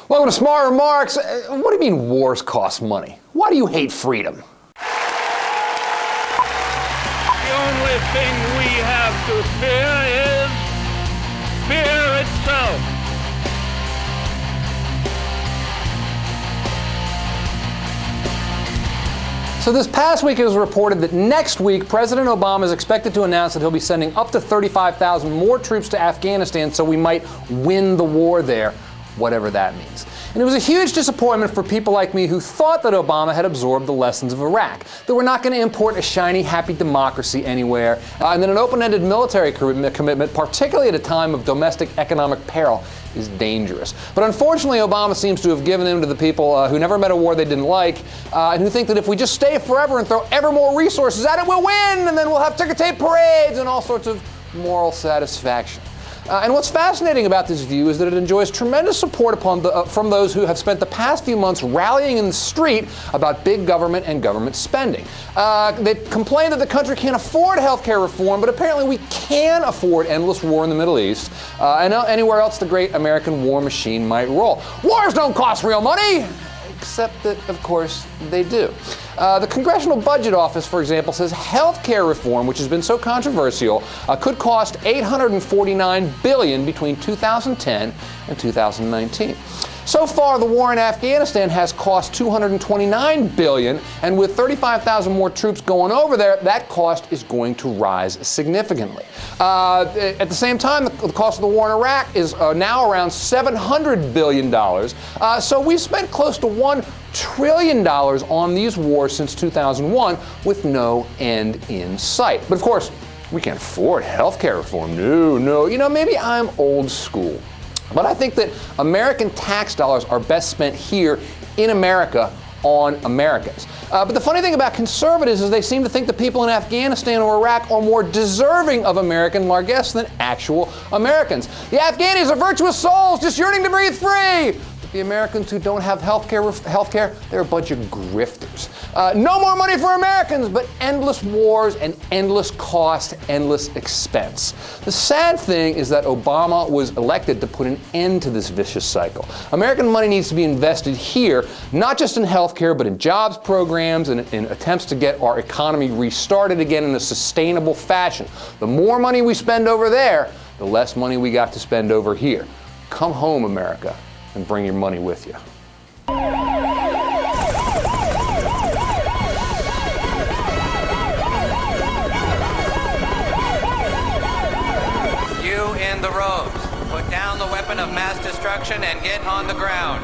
Welcome to Smart Remarks. What do you mean wars cost money? Why do you hate freedom? The only thing we have to fear is fear itself. So this past week it was reported that next week President Obama is expected to announce that he'll be sending up to 35,000 more troops to Afghanistan so we might win the war there, whatever that means. And it was a huge disappointment for people like me who thought that Obama had absorbed the lessons of Iraq, that we're not going to import a shiny, happy democracy anywhere, and that an open-ended military commitment, particularly at a time of domestic economic peril, is dangerous. But unfortunately, Obama seems to have given in to the people who never met a war they didn't like, and who think that if we just stay forever and throw ever more resources at it, we'll win, and then we'll have ticker tape parades and all sorts of moral satisfaction. And what's fascinating about this view is that it enjoys tremendous support from those who have spent the past few months rallying in the street about big government and government spending. They complain that the country can't afford health care reform, but apparently we can afford endless war in the Middle East and anywhere else the great American war machine might roll. Wars don't cost real money! Except that, of course, they do. The Congressional Budget Office, for example, says health care reform, which has been so controversial, could cost $849 billion between 2010 and 2019. So far, the war in Afghanistan has cost $229 billion, and with 35,000 more troops going over there, that cost is going to rise significantly. At the same time, the cost of the war in Iraq is now around $700 billion. So we've spent close to $1 trillion on these wars since 2001 with no end in sight. But of course, we can't afford health care reform. No. You know, maybe I'm old school. But I think that American tax dollars are best spent here in America on Americans. But the funny thing about conservatives is they seem to think the people in Afghanistan or Iraq are more deserving of American largesse than actual Americans. The Afghanis are virtuous souls just yearning to breathe free. But the Americans who don't have health care, they're a bunch of grifters. No more money for Americans, but endless wars and endless cost, endless expense. The sad thing is that Obama was elected to put an end to this vicious cycle. American money needs to be invested here, not just in health care, but in jobs programs and in attempts to get our economy restarted again in a sustainable fashion. The more money we spend over there, the less money we got to spend over here. Come home, America, and bring your money with you. You in the robes, put down the weapon of mass destruction and get on the ground.